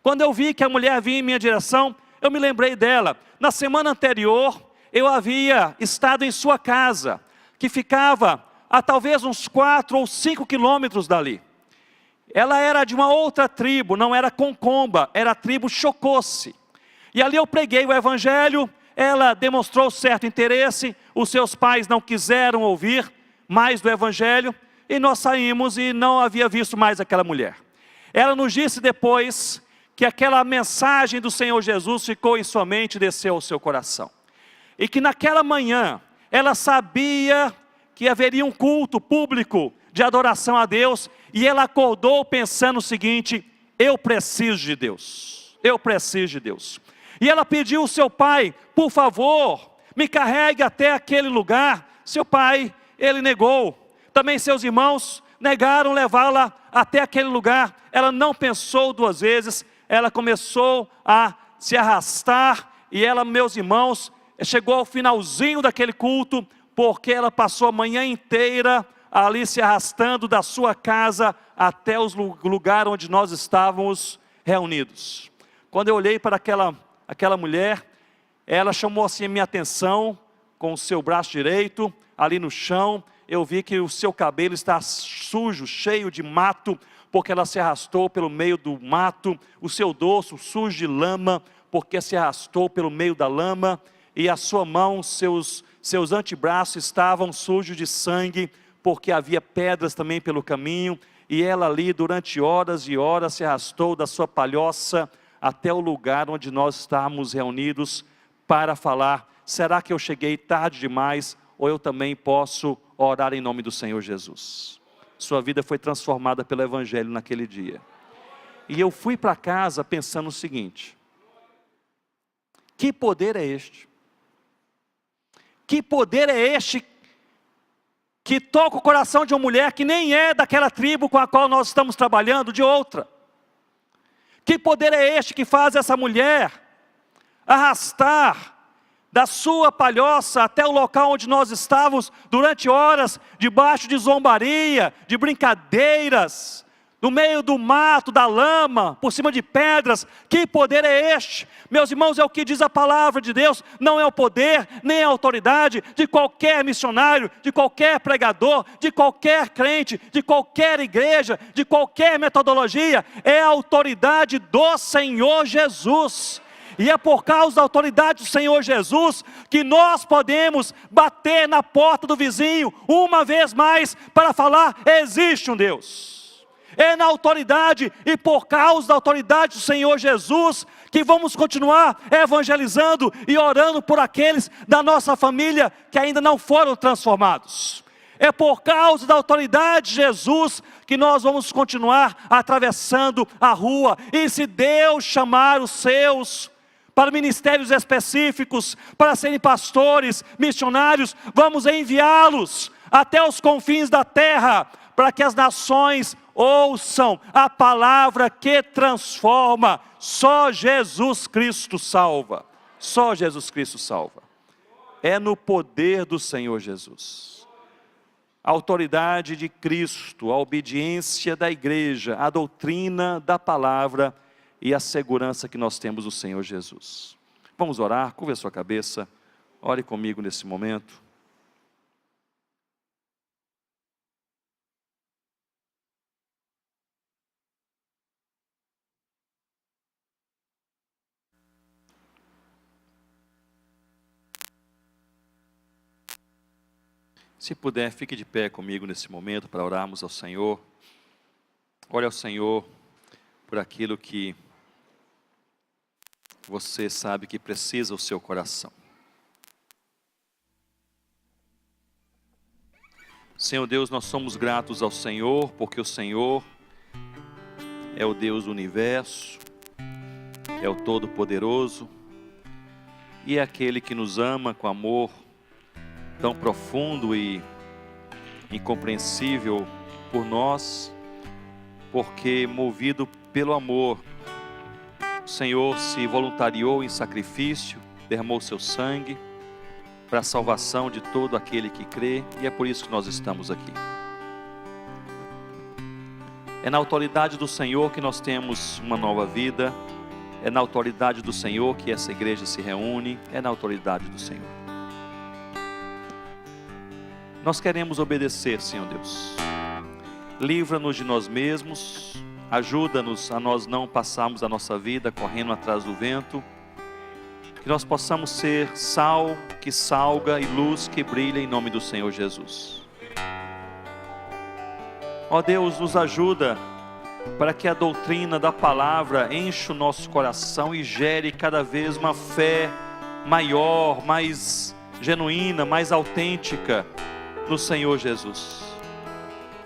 Quando eu vi que a mulher vinha em minha direção, eu me lembrei dela. Na semana anterior, eu havia estado em sua casa, que ficava a talvez uns 4 ou 5 quilômetros dali. Ela era de uma outra tribo, não era concomba, era a tribo Xocosse. E ali eu preguei o Evangelho, ela demonstrou certo interesse, os seus pais não quiseram ouvir mais do Evangelho, e nós saímos e não havia visto mais aquela mulher. Ela nos disse depois que aquela mensagem do Senhor Jesus ficou em sua mente e desceu ao seu coração. E que naquela manhã, ela sabia que haveria um culto público de adoração a Deus, e ela acordou pensando o seguinte, eu preciso de Deus, eu preciso de Deus. E ela pediu ao seu pai, por favor, me carregue até aquele lugar. Seu pai, ele negou. Também seus irmãos negaram levá-la até aquele lugar. Ela não pensou duas vezes, ela começou a se arrastar, e ela, meus irmãos, chegou ao finalzinho daquele culto, porque ela passou a manhã inteira ali se arrastando da sua casa até o lugar onde nós estávamos reunidos. Quando eu olhei para aquela mulher, ela chamou assim a minha atenção, com o seu braço direito, ali no chão, eu vi que o seu cabelo está sujo, cheio de mato, porque ela se arrastou pelo meio do mato, o seu dorso sujo de lama, porque se arrastou pelo meio da lama, e a sua mão, seus antebraços estavam sujos de sangue, porque havia pedras também pelo caminho, e ela ali durante horas e horas se arrastou da sua palhoça até o lugar onde nós estávamos reunidos para falar, será que eu cheguei tarde demais, ou eu também posso orar em nome do Senhor Jesus? Sua vida foi transformada pelo Evangelho naquele dia. E eu fui para casa pensando o seguinte, que poder é este? Que poder é este que toca o coração de uma mulher que nem é daquela tribo com a qual nós estamos trabalhando, de outra? Que poder é este que faz essa mulher arrastar da sua palhoça até o local onde nós estávamos durante horas, debaixo de zombaria, de brincadeiras, no meio do mato, da lama, por cima de pedras. Que poder é este? Meus irmãos, é o que diz a palavra de Deus. Não é o poder, nem a autoridade de qualquer missionário, de qualquer pregador, de qualquer crente, de qualquer igreja, de qualquer metodologia. É a autoridade do Senhor Jesus. E é por causa da autoridade do Senhor Jesus que nós podemos bater na porta do vizinho uma vez mais para falar: existe um Deus. É na autoridade e por causa da autoridade do Senhor Jesus que vamos continuar evangelizando e orando por aqueles da nossa família que ainda não foram transformados. É por causa da autoridade de Jesus que nós vamos continuar atravessando a rua. E se Deus chamar os seus para ministérios específicos, para serem pastores, missionários, vamos enviá-los até os confins da terra, para que as nações ouçam a palavra que transforma. Só Jesus Cristo salva. Só Jesus Cristo salva. É no poder do Senhor Jesus. A autoridade de Cristo, a obediência da igreja, a doutrina da palavra e a segurança que nós temos do Senhor Jesus. Vamos orar, curva a sua cabeça, ore comigo nesse momento. Se puder, fique de pé comigo nesse momento para orarmos ao Senhor. Ore ao Senhor por aquilo que você sabe que precisa o seu coração. Senhor Deus, nós somos gratos ao Senhor, porque o Senhor é o Deus do universo, é o Todo-Poderoso, e é aquele que nos ama com amor tão profundo e incompreensível por nós, porque movido pelo amor, o Senhor se voluntariou em sacrifício, derramou seu sangue para a salvação de todo aquele que crê, e é por isso que nós estamos aqui. É na autoridade do Senhor que nós temos uma nova vida, é na autoridade do Senhor que essa igreja se reúne, é na autoridade do Senhor. Nós queremos obedecer, Senhor Deus. Livra-nos de nós mesmos, ajuda-nos a nós não passarmos a nossa vida correndo atrás do vento, que nós possamos ser sal que salga e luz que brilha em nome do Senhor Jesus. Ó Deus, nos ajuda para que a doutrina da palavra enche o nosso coração e gere cada vez uma fé maior, mais genuína, mais autêntica no Senhor Jesus.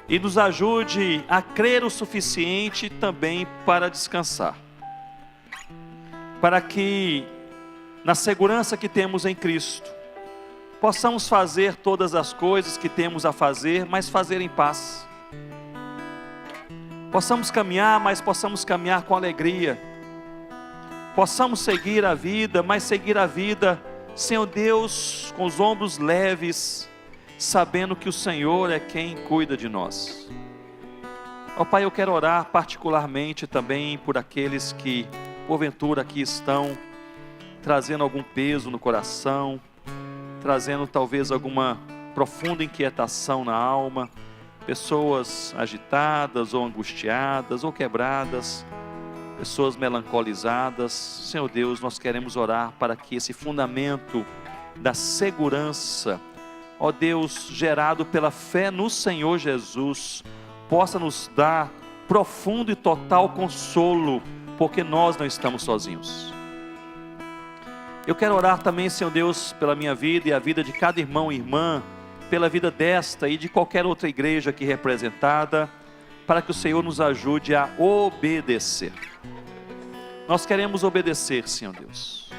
E nos ajude a crer o suficiente também para descansar. Para que, na segurança que temos em Cristo, possamos fazer todas as coisas que temos a fazer, mas fazer em paz. Possamos caminhar, mas possamos caminhar com alegria. Possamos seguir a vida, mas seguir a vida, Senhor Deus, com os ombros leves, sabendo que o Senhor é quem cuida de nós. Ó Pai, eu quero orar particularmente também por aqueles que, porventura, aqui estão trazendo algum peso no coração, trazendo talvez alguma profunda inquietação na alma, pessoas agitadas ou angustiadas ou quebradas, pessoas melancolizadas. Senhor Deus, nós queremos orar para que esse fundamento da segurança, ó Deus, gerado pela fé no Senhor Jesus, possa nos dar profundo e total consolo, porque nós não estamos sozinhos. Eu quero orar também, Senhor Deus, pela minha vida e a vida de cada irmão e irmã, pela vida desta e de qualquer outra igreja aqui representada, para que o Senhor nos ajude a obedecer. Nós queremos obedecer, Senhor Deus.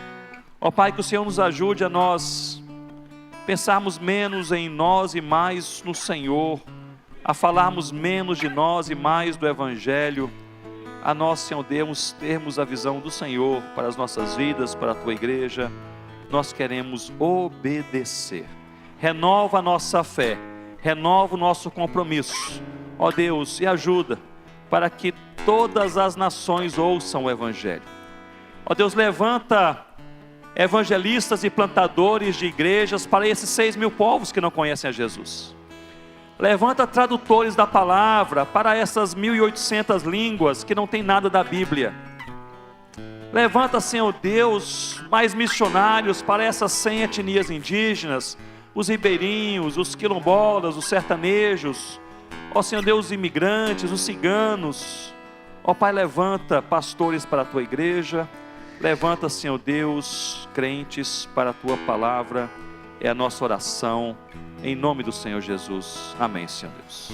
Ó Pai, que o Senhor nos ajude a nós pensarmos menos em nós e mais no Senhor, a falarmos menos de nós e mais do Evangelho, a nós, Senhor Deus, termos a visão do Senhor para as nossas vidas, para a Tua igreja. Nós queremos obedecer. Renova a nossa fé, renova o nosso compromisso, ó Deus, e ajuda para que todas as nações ouçam o Evangelho. Ó Deus, levanta evangelistas e plantadores de igrejas para esses 6.000 povos que não conhecem a Jesus. Levanta tradutores da palavra para essas 1.800 línguas que não tem nada da Bíblia. Levanta, Senhor Deus, mais missionários para essas 100 etnias indígenas, os ribeirinhos, os quilombolas, os sertanejos, ó Senhor Deus, os imigrantes, os ciganos. Ó Pai, levanta pastores para a Tua igreja, levanta, Senhor Deus, crentes para a Tua palavra. É a nossa oração, em nome do Senhor Jesus. Amém, Senhor Deus.